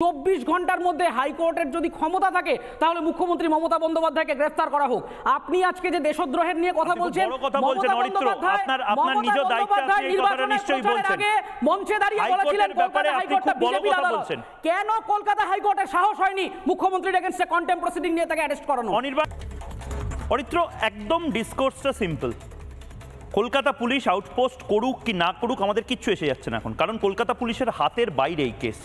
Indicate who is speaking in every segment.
Speaker 1: 24 ঘন্টার মধ্যে হাইকোর্টের যদি ক্ষমতা থাকে তাহলে মুখ্যমন্ত্রী মমতা বন্দ্যোপাধ্যায়কে গ্রেফতার করা হোক। আপনি আজকে যে দেশদ্রোহের নিয়ে কথা বলছেন, মঞ্চে দাঁড়িয়ে বলেছিলেন কলকাতা হাইকোর্টটা বিজেপির আদালত, কেন কলকাতা হাইকোর্টের সাহস হয়নি মুখ্যমন্ত্রীর এগেইনস্টে কন্টেম্প্ট প্রসিডিং নিয়ে তাকে অ্যারেস্ট করানো?
Speaker 2: অরিত্র, একদম ডিসকোর্সটা সিম্পল। কলকাতা পুলিশ আউটপোস্ট করুক কি না করুক আমাদের কিচ্ছু এসে যাচ্ছে না এখন, কারণ কলকাতা পুলিশের হাতের বাইরে এই কেস।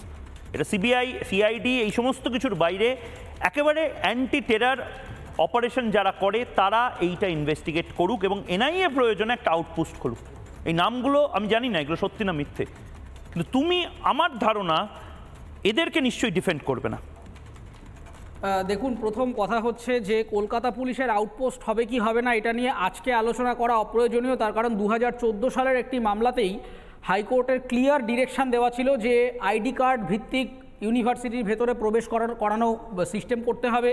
Speaker 2: এটা সিবিআই, সিআইডি এই সমস্ত কিছুর বাইরে একেবারে অ্যান্টি টেরার অপারেশন যারা করে তারা এইটা ইনভেস্টিগেট করুক এবং এনআইএ প্রয়োজনে একটা আউটপোস্ট করুক। এই নামগুলো আমি জানি না এগুলো সত্যি না মিথ্যে, কিন্তু তুমি আমার ধারণা এদেরকে নিশ্চয়ই ডিফেন্ড করবে না।
Speaker 1: দেখুন, প্রথম কথা হচ্ছে যে কলকাতা পুলিশের আউটপোস্ট হবে কি হবে না এটা নিয়ে আজকে আলোচনা করা অপ্রয়োজনীয়। তার কারণ 2014 সালের একটি মামলাতেই হাইকোর্টের ক্লিয়ার ডিরেকশন দেওয়া ছিল যে আইডি কার্ড ভিত্তিক ইউনিভার্সিটির ভেতরে প্রবেশ করানো সিস্টেম করতে হবে,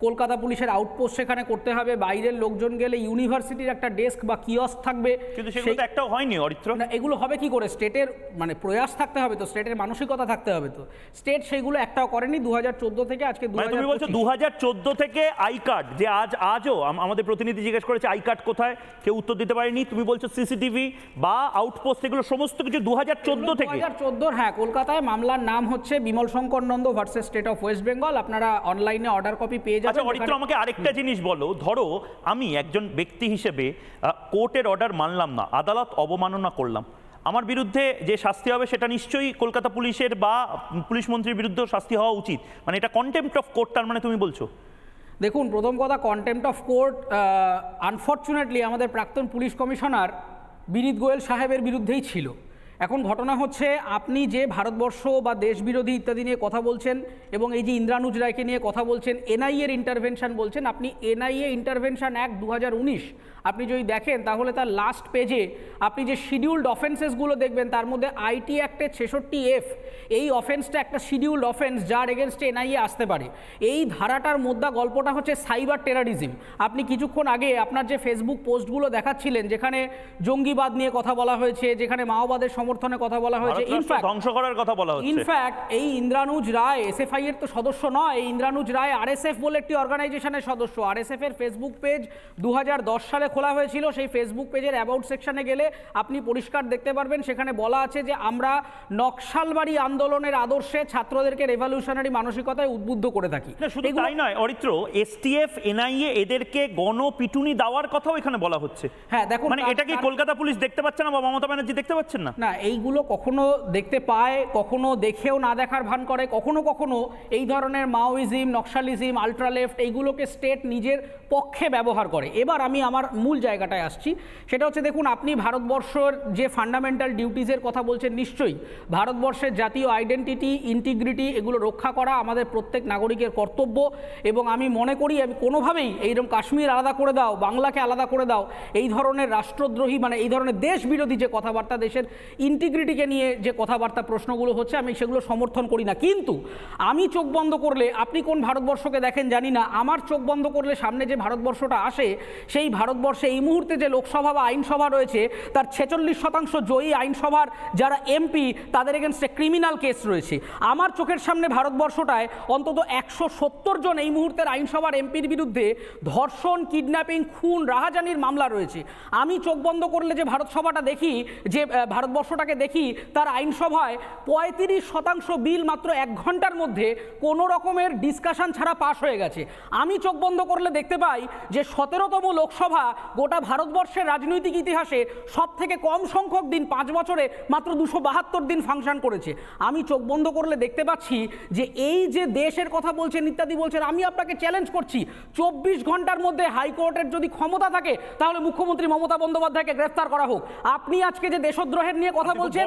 Speaker 1: কলকাতা পুলিশের আউটপোস্ট সেখানে করতে হবে, বাইরের লোকজন গেলে ইউনিভার্সিটির একটা ডেস্ক বা কিয়স্ক থাকবে।
Speaker 2: কিন্তু সেগুলো তো একটাও হয়নি অরিত্র।
Speaker 1: না, এগুলো হবে কি করে? স্টেটের মানে প্রয়াস থাকতে হবে তো, স্টেটের মানসিকতা থাকতে হবে তো। স্টেট সেইগুলো একটাও করেনি 2014 থেকে আজকে।
Speaker 2: তুমি বলছো 2014 থেকে আই কার্ড, যে আজও আমাদের প্রতিনিধি জিজ্ঞেস করেছে আই কার্ড কোথায়, কেউ উত্তর দিতে পারেনি। তুমি বলছো সিসিটিভি বা আউটপোস্ট, এগুলো সমস্ত কিছু 2014 থেকে।
Speaker 1: 2014, হ্যাঁ। কলকাতায় মামলার নাম হচ্ছে Bimal Shankar Nanda versus state of West Bengal. আপনারা অনলাইনে অর্ডার কপি পেয়ে যাবেন।
Speaker 2: আচ্ছা অরিত্র, আমাকে আরেকটা জিনিস বলো। ধরো আমি একজন ব্যক্তি হিসেবে কোর্টের অর্ডার মানলাম না, আদালত অবমাননা করলাম, আমার বিরুদ্ধে যে শাস্তি হবে সেটা নিশ্চয়ই কলকাতা পুলিশের বা পুলিশ মন্ত্রীর বিরুদ্ধে শাস্তি হওয়া উচিত। মানে এটা কন্টেম্প্ট অফ কোর্ট, তার মানে তুমি বলছো?
Speaker 1: দেখুন, প্রথম কথা, কন্টেম্প্ট অফ কোর্ট আনফর্চুনেটলি আমাদের প্রাক্তন পুলিশ কমিশনার বিনীত গোয়েল সাহেবের বিরুদ্ধেই ছিল। এখন ঘটনা হচ্ছে, আপনি যে ভারতবর্ষ বা দেশ বিরোধী ইত্যাদি নিয়ে কথা বলছেন এবং এই যে ইন্দ্রানুজ রায়কে নিয়ে কথা বলছেন, এনআইএর ইন্টারভেনশন বলছেন, আপনি এনআইএ ইন্টারভেনশন অ্যাক্ট 2019 আপনি যদি দেখেন তাহলে তার লাস্ট পেজে আপনি যে শিডিউলড অফেন্সেসগুলো দেখবেন তার মধ্যে আইটি অ্যাক্টের 66F, এই অফেন্সটা একটা শিডিউলড অফেন্স যার এগেনস্টে এনআইএ আসতে পারে। এই ধারাটার মধ্যে গল্পটা হচ্ছে সাইবার টেরারিজম। আপনি কিছুক্ষণ আগে আপনার যে ফেসবুক পোস্টগুলো দেখাচ্ছিলেন যেখানে জঙ্গিবাদ নিয়ে কথা বলা হয়েছে, যেখানে মাওবাদের সমর্থনে কথা বলা হয়েছে, ইনফ্যাক্ট
Speaker 2: ধ্বংস করার কথা বলা হচ্ছে।
Speaker 1: ইনফ্যাক্ট এই ইন্দ্রানুজ রায় এসএফআই এর তো সদস্য নয়, এই ইন্দ্রানুজ রায় আরএসএফ বলে একটি অর্গানাইজেশনের সদস্য। আরএসএফ এর ফেসবুক পেজ 2010 সালে খোলা হয়েছিল। সেই ফেসবুক পেজের অ্যাবাউট সেকশনে গেলে আপনি পরিষ্কার দেখতে পারবেন, সেখানে বলা আছে যে আমরা নকশালবাড়ি আন্দোলনের আদর্শে ছাত্রদেরকে রেভলিউশনারি মানসিকতায় উদ্বুদ্ধ করে থাকি।
Speaker 2: শুধু তাই নয় অরিত্র, এসটিএফ, এনআইএ এদেরকে গণপিটুনি দেওয়ার কথাও এখানে বলা হচ্ছে।
Speaker 1: হ্যাঁ দেখুন,
Speaker 2: মানে এটা কি কলকাতা পুলিশ দেখতে পাচ্ছে না বা মমতা ব্যানার্জি দেখতে পাচ্ছেন না?
Speaker 1: না, এইগুলো কখনো দেখতে পায়, কখনো দেখেও না দেখার ভান করে, কখনো কখনো এই ধরনের মাওইজম, নকশালিজম, আলট্রালেফট এইগুলোকে স্টেট নিজের পক্ষে ব্যবহার করে। এবার আমি আমার মূল জায়গাটায় আসছি, সেটা হচ্ছে দেখুন, আপনি ভারতবর্ষের যে ফান্ডামেন্টাল ডিউটিজের কথা বলছেন, নিশ্চয়ই ভারতবর্ষের জাতীয় আইডেন্টিটি, ইন্টিগ্রিটি এগুলো রক্ষা করা আমাদের প্রত্যেক নাগরিকের কর্তব্য। এবং আমি মনে করি আমি কোনোভাবেই এইরকম কাশ্মীর আলাদা করে দাও, বাংলাকে আলাদা করে দাও, এই ধরনের রাষ্ট্রদ্রোহী মানে এই ধরনের দেশ বিরোধী যে কথাবার্তা, দেশের ইন্টিগ্রিটিকে নিয়ে যে কথাবার্তা প্রশ্নগুলো হচ্ছে, আমি সেগুলো সমর্থন করি না। কিন্তু আমি চোখ বন্ধ করলে, আপনি কোন ভারতবর্ষকে দেখেন জানি না, আমার চোখ বন্ধ করলে সামনে যে ভারতবর্ষটা আসে, সেই ভারতবর্ষে এই মুহূর্তে যে লোকসভা বা আইনসভা রয়েছে তার 46% জয়ী আইনসভার যারা এমপি তাদের এগেনস্টে ক্রিমিনাল কেস রয়েছে। আমার চোখের সামনে ভারতবর্ষটায় অন্তত 170 জন এই মুহূর্তের আইনসভার এমপির বিরুদ্ধে ধর্ষণ, কিডন্যাপিং, খুন, রাহাজানির মামলা রয়েছে। আমি চোখ বন্ধ করলে যে ভারতসভাটা দেখি, যে ভারতবর্ষটাকে দেখি, তার আইনসভায় 35% বিল মাত্র 1 ঘন্টার মধ্যে কোনো রকমের ডিসকাশন ছাড়া পাশ হয়ে গেছে। আমি চোখ বন্ধ করলে দেখতে পাই যে 17তম লোকসভা গোটা ভারতবর্ষের রাজনৈতিক ইতিহাসে সব থেকে কম সংখ্যক দিন, 5 বছরে মাত্র 272 দিন ফাংশন করেছে। আমি চোখ বন্ধ করলে দেখতে পাচ্ছি যে এই যে দেশের কথা বলছেন ইত্যাদি বলছেন, আমি আপনাকে চ্যালেঞ্জ করছি, 24 ঘন্টার মধ্যে হাইকোর্টের যদি ক্ষমতা থাকে তাহলে মুখ্যমন্ত্রী মমতা বন্দ্যোপাধ্যায়কে গ্রেফতার করা হোক। আপনি আজকে যে দেশদ্রোহের নিয়ে কথা বলছেন,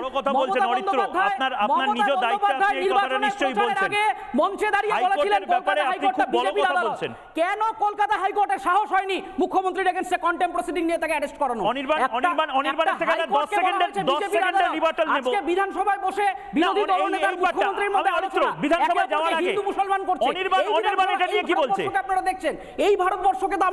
Speaker 1: মঞ্চে দাঁড়িয়ে বলেছিলেন কলকাতা হাইকোর্টটা বিজেপির আদালত, কেন কলকাতা হাইকোর্টের সাহস হয়নি মুখ্যমন্ত্রীর এগেইনস্টে কন্টেম্প্ট প্রসিডিং নিয়ে তাকে অ্যারেস্ট করানো? আজকে বিধানসভায় বসে বিরোধী দলনেতার মুখ্যমন্ত্রীর মধ্যে আলোচনা, বিধানসভায় যাওয়ার আগে হিন্দু মুসলমান করছে। আপনারা দেখছেন এই ভারতবর্ষকে তো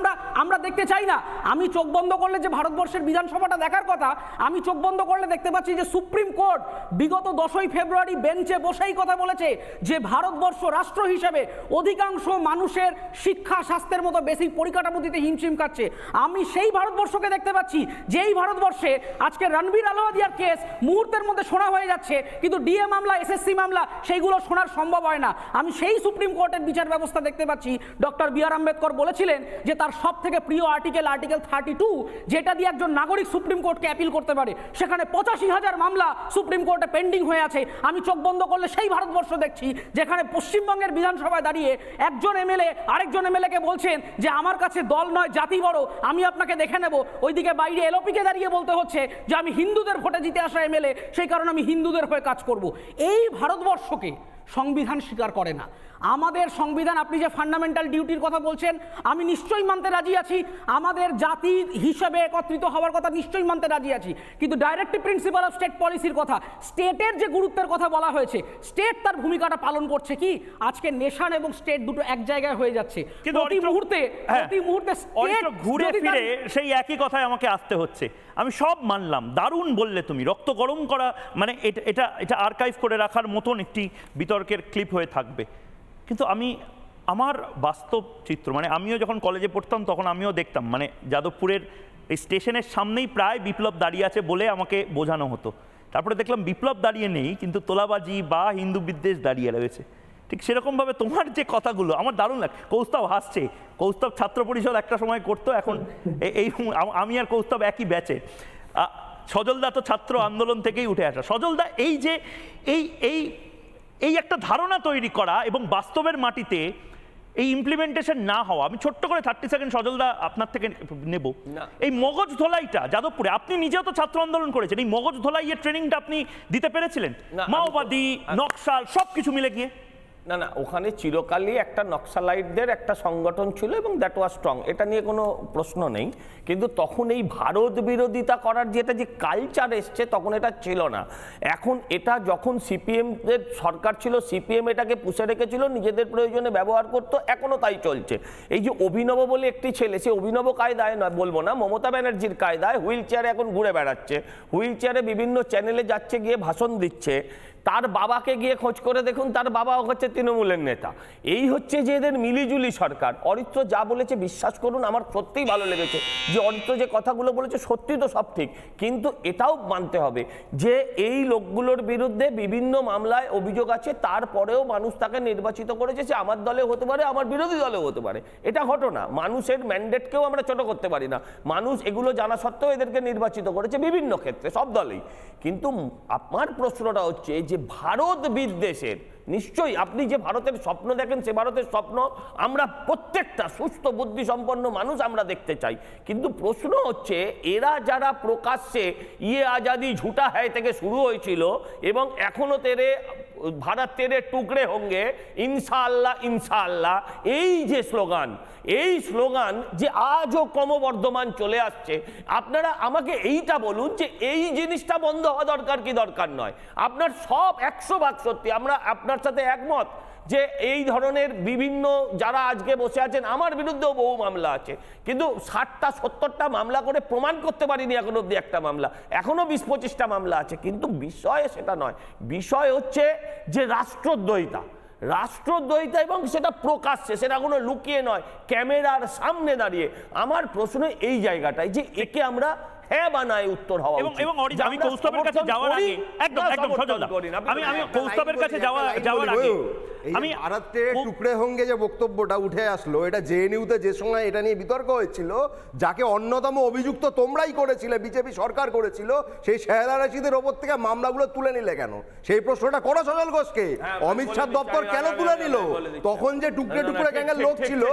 Speaker 1: আমরা দেখতে চাই না। আমি চোখ বন্ধ করলে যে ভারতবর্ষের বিধানসভাটা দেখার কথা, আমি চোখ বন্ধ করলে দেখতে পাচ্ছি পাচ্ছি যে সুপ্রিম কোর্ট বিগত 10ই ফেব্রুয়ারি বেঞ্চে বসেই কথা বলেছে যে ভারতবর্ষ রাষ্ট্র হিসেবে অধিকাংশ মানুষের শিক্ষা স্বাস্থ্যের মতো বেসিক পরিকাঠামো দিতে হিমশিম খাচ্ছে। আমি সেই ভারতবর্ষকে দেখতে পাচ্ছি যেই ভারতবর্ষে আজকে রণবীর আলোয়াদিয়ার কেস মুহূর্তের মধ্যে শোনা হয়ে যাচ্ছে, কিন্তু ডিএ মামলা, এসএসসি মামলা সেইগুলো শোনার সম্ভব হয় না। আমি সেই সুপ্রিম কোর্টের বিচার ব্যবস্থা দেখতে পাচ্ছি। Doctor B.R.. আম্বেদকর বলেছিলেন যে তার সব থেকে প্রিয় আর্টিকেল 32, যেটা দিয়ে একজন নাগরিক সুপ্রিম কোর্টকে অ্যাপিল করতে পারে। সেখানে 85,000 মামলা সুপ্রিম কোর্টে পেন্ডিং হয়ে আছে। আমি চোখ বন্ধ করলে সেই ভারতবর্ষ দেখছি যেখানে পশ্চিমবঙ্গের বিধানসভায় দাঁড়িয়ে একজন এমএলএ আরেকজন এমএলএকে বলছেন যে আমার কাছে দল নয় জাতি বড়, আমি আপনাকে দেখে নেব। ওইদিকে বাইরে এলওপিকে দাঁড়িয়ে বলতে হচ্ছে যে আমি হিন্দুদের ভোটে জিতে আসা এমএলএ, সেই কারণে আমি হিন্দুদের হয়ে কাজ করব। এই ভারতবর্ষকে সংবিধান স্বীকার করে না। আমাদের সংবিধান, আপনি যে ফান্ডামেন্টাল ডিউটির কথা বলছেন, আমি নিশ্চয়ই মানতে রাজি আছি। আমাদের জাতি হিসেবে একত্রিত হওয়ার কথা নিশ্চয়ই মানতে রাজি আছি, কিন্তু ডাইরেক্টিভ প্রিন্সিপাল অফ স্টেট পলিসির কথা, স্টেটের যে গুরুত্বের কথা বলা হয়েছে, স্টেট তার ভূমিকাটা পালন করছে কি? আজকে নেশন এবং স্টেট দুটো এক জায়গায় হয়ে যাচ্ছে। প্রতি মুহূর্তে
Speaker 2: স্টেট ঘুরে ফিরে সেই একই কথায় আমাকে আসতে হচ্ছে। আমি সব মানলাম, দারুণ বললে তুমি, রক্ত গরম করা, মানে এটা আর্কাইভ করে রাখার মতন একটি বিতর্কের ক্লিপ হয়ে থাকবে। কিন্তু আমার বাস্তব চিত্র, মানে আমিও যখন কলেজে পড়তাম তখন আমিও দেখতাম, মানে যাদবপুরের এই স্টেশনের সামনেই প্রায় বিপ্লব দাঁড়িয়ে আছে বলে আমাকে বোঝানো হতো। তারপরে দেখলাম বিপ্লব দাঁড়িয়ে নেই, কিন্তু তোলাবাজি বা হিন্দু বিদ্বেষ দাঁড়িয়ে রয়েছে। ঠিক সেরকমভাবে তোমার যে কথাগুলো আমার দারুণ লাগে। কৌস্তব হাসছে, কৌস্তব ছাত্র পরিষদ একটা সময় করতো, এখন আমি আর কৌস্তব একই ব্যাচে। সজলদা তো ছাত্র আন্দোলন থেকেই উঠে আসা। সজলদা, এই যে এই একটা ধারণা তৈরি করা এবং বাস্তবের মাটিতে এই ইমপ্লিমেন্টেশন না হওয়া, আমি ছোট্ট করে 30 সেকেন্ড সজলদা আপনার থেকে নেব। এই মগজ ধোলাইটা যাদবপুরে, আপনি নিজেও তো ছাত্র আন্দোলন করেছেন, এই মগজ ধোলাইয়ের ট্রেনিংটা আপনি দিতে পেরেছিলেন? মাওবাদী, নকশাল সবকিছু মিলে গিয়ে?
Speaker 3: না না, ওখানে চিরকালই একটা নক্সালাইটদের একটা সংগঠন ছিল এবং দ্যাট ওয়াজ স্ট্রং, এটা নিয়ে কোনো প্রশ্ন নেই। কিন্তু তখন এই ভারত বিরোধিতা করার যেটা যে কালচার এসছে তখন এটা ছিল না। এখন এটা যখন সিপিএমের সরকার ছিল, সিপিএম এটাকে পুষে রেখেছিল, নিজেদের প্রয়োজনে ব্যবহার করতো, এখনও তাই চলছে। এই যে অভিনব বলে একটি ছেলে, সে অভিনব কায়দায় নয় বলবো না, মমতা ব্যানার্জির কায়দায় হুইল চেয়ারে এখন ঘুরে বেড়াচ্ছে, হুইল চেয়ারে বিভিন্ন চ্যানেলে যাচ্ছে, গিয়ে ভাষণ দিচ্ছে। তার বাবাকে গিয়ে খোঁজ করে দেখুন, তার বাবা হচ্ছে তৃণমূলের নেতা। এই হচ্ছে যে এদের মিলিজুলি সরকার। অরিত্র যা বলেছে বিশ্বাস করুন, আমার সত্যিই ভালো লেগেছে যে অরিত্র যে কথাগুলো বলেছে সত্যি তো সব ঠিক, কিন্তু এটাও মানতে হবে যে এই লোকগুলোর বিরুদ্ধে বিভিন্ন মামলায় অভিযোগ আছে, তারপরেও মানুষ তাকে নির্বাচিত করেছে। সে আমার দলে হতে পারে, আমার বিরোধী দলেও হতে পারে, এটা ঘটনা। মানুষের ম্যান্ডেটকেও আমরা ছোট করতে পারি না। মানুষ এগুলো জানা সত্ত্বেও এদেরকে নির্বাচিত করেছে বিভিন্ন ক্ষেত্রে, সব দলেই। কিন্তু আমার প্রশ্নটা হচ্ছে যে ভারত বিদ্বেষের, নিশ্চয়ই আপনি যে ভারতের স্বপ্ন দেখেন, সে ভারতের স্বপ্ন আমরা প্রত্যেকটা সুস্থ বুদ্ধিসম্পন্ন মানুষ আমরা দেখতে চাই। কিন্তু প্রশ্ন হচ্ছে এরা যারা প্রকাশ্যে ইয়ে আজাদি ঝুটা হ্যায় থেকে শুরু হয়েছিল এবং এখনো ভারত তেরে টুকরে হোঙ্গে ইনশাআল্লাহ ইনশাআল্লাহ, এই যে স্লোগান, এই স্লোগান যে আজও ক্রমবর্ধমান চলে আসছে। আপনারা আমাকে এইটা বলুন যে এই জিনিসটা বন্ধ হওয়া দরকার কি দরকার নয়? আপনার সব 100% সত্যি, আমরা আপনার সাথে একমত যে এই ধরনের বিভিন্ন যারা আজকে বসে আছেন, আমার বিরুদ্ধেও বহু মামলা আছে, কিন্তু 60টা 70টা মামলা করে প্রমাণ করতে পারিনি এখন অব্দি একটা মামলা, এখনো 20-25টা মামলা আছে। কিন্তু বিষয় সেটা নয়, বিষয় হচ্ছে যে রাষ্ট্রদ্রোহিতা এবং সেটা প্রকাশ্যে, সেটা কোনো লুকিয়ে নয়, ক্যামেরার সামনে দাঁড়িয়ে। আমার প্রশ্ন এই জায়গাটায় যে একে আমরা হ্যাঁ বানায় উত্তর হওয়া উচিত।
Speaker 2: এবং আমি কৌস্তবের কাছে যাওয়ার আগে একদম সজলদা, আমি কৌস্তবের কাছে যাওয়ার আগে
Speaker 4: আমি ভারতে টুকরে হোঙ্গে যে বক্তব্যটা উঠে আসলো, এটা জেএনইউতে যে সময় এটা নিয়ে বিতর্ক হয়েছিল, যাকে অন্যতম অভিযুক্ত তোমরাই করেছিলে, বিজেপি সরকার করেছিল, সেই শেহলা রশিদের ওপর থেকে মামলাগুলো তুলে নিলে কেন? সেই প্রশ্নটা করো সজল ঘোষকে। অমিত শাহ দপ্তর কেন তুলে নিল? তখন যে টুকরে টুকরে গ্যাংয়ের লোক ছিল,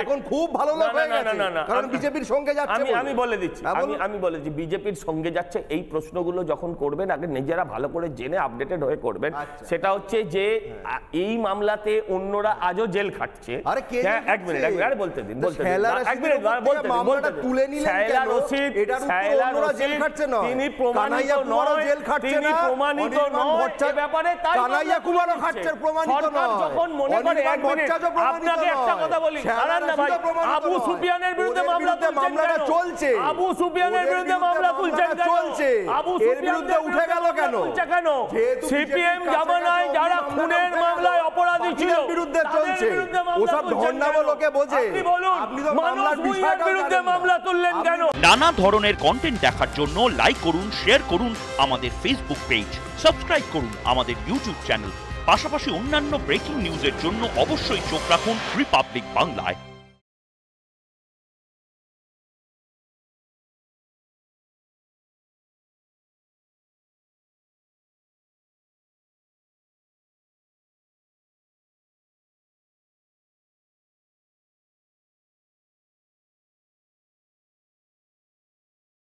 Speaker 4: এখন খুব ভালো লোক হয়ে গেছে, কারণ বিজেপির সঙ্গে যাচ্ছে।
Speaker 3: আমি বলে দিচ্ছি, আমি বলে দিচ্ছি, বিজেপির সঙ্গে যাচ্ছে। এই প্রশ্নগুলো যখন করবেন আগে নিজেরা ভালো করে জেনে আপডেটেড হয়ে করবেন। সেটা হচ্ছে যে এই মামলাতে অন্যরা আজও জেল খাটছে।
Speaker 4: আরে কে
Speaker 3: হ্যাঁ,
Speaker 4: জেল
Speaker 3: এক মিনিট
Speaker 4: খাটছে?
Speaker 3: আরে বলতে দিন, বলতে দিন।
Speaker 4: শেহলা
Speaker 3: এক
Speaker 4: রশিদের
Speaker 3: মিনিট,
Speaker 4: উপর
Speaker 3: বলতে দিন,
Speaker 4: মামলাটা
Speaker 3: বলতে দিন।
Speaker 4: তুলে নিলেন
Speaker 3: শেহলা
Speaker 4: কেন?
Speaker 3: রশিদ,
Speaker 4: এটার উপর
Speaker 3: শেহলা
Speaker 4: অন্যরা জেল
Speaker 3: রশিদ,
Speaker 4: খাটছে না।
Speaker 3: তিনি প্রমাণিত
Speaker 4: কানাইয়া কুমারও
Speaker 3: নয়,
Speaker 4: জেল খাটছে
Speaker 3: তিনি
Speaker 4: না।
Speaker 3: প্রমাণিত
Speaker 4: অনির্বাণ
Speaker 3: নয়,
Speaker 4: ভট্টাচার্য-
Speaker 3: এ ব্যাপারে তাই
Speaker 4: কানাইয়া কুমারও খাটছে, প্রমাণিত
Speaker 3: সরকার
Speaker 4: নয়।
Speaker 3: যখন মনে করে,
Speaker 4: অনির্বাণ
Speaker 3: এক মিনিট,
Speaker 4: ভট্টাচার্য প্রমাণিত
Speaker 3: আপনাকে একটা
Speaker 4: নয়।
Speaker 3: কথা বলি,
Speaker 4: শেহলা
Speaker 3: দাঁড়ান না ভাই,
Speaker 4: রশিদও প্রমাণিত
Speaker 3: আবু
Speaker 4: নয়।
Speaker 3: সুফিয়ানের বিরুদ্ধে
Speaker 4: ওদের
Speaker 3: মামলা
Speaker 4: বিরুদ্ধে
Speaker 3: তুলছেন
Speaker 4: মামলাটা
Speaker 3: কেন?
Speaker 4: চলছে।
Speaker 3: আবু সুফিয়ানের
Speaker 4: ওদের
Speaker 3: বিরুদ্ধে মামলা তুলছেন
Speaker 4: মামলাটা
Speaker 3: কেন?
Speaker 4: চলছে।
Speaker 3: আবু
Speaker 4: এর
Speaker 3: সুফিয়ানের
Speaker 4: বিরুদ্ধে উঠে গেল
Speaker 3: মামলা
Speaker 4: কেন?
Speaker 3: তুলছে কেন?
Speaker 4: যেহেতু
Speaker 3: সিপিএম
Speaker 4: বিজেপির
Speaker 3: জামানায়
Speaker 4: কাছাকাছি
Speaker 3: যারা
Speaker 4: মামলাটা
Speaker 3: খুনের
Speaker 4: উঠে গেল,
Speaker 3: মামলায় অপরাধী ছিল
Speaker 4: বাকিদের বিরুদ্ধে
Speaker 3: তাদের
Speaker 4: চলছে।
Speaker 3: বিরুদ্ধে মামলা
Speaker 4: ওসব
Speaker 3: তুলছেন
Speaker 4: ধর্নাবো
Speaker 3: কেন?
Speaker 4: লোকে বোঝে।
Speaker 3: আপনি বলুন,
Speaker 4: আপনি তো
Speaker 3: মানস
Speaker 4: মামলার
Speaker 3: ভূঁইয়ার
Speaker 4: বিষয়টাও
Speaker 3: বিরুদ্ধে
Speaker 4: জানেন না।
Speaker 3: মামলা তুললেন কেন?
Speaker 2: নানা ধরনের কন্টেন্ট দেখার জন্য লাইক করুন, শেয়ার করুন আমাদের ফেসবুক পেজ, সাবস্ক্রাইব করুন আমাদের ইউটিউব চ্যানেল। পাশাপাশি অন্যান্য ব্রেকিং নিউজের জন্য অবশ্যই চোখ রাখুন রিপাবলিক বাংলায়।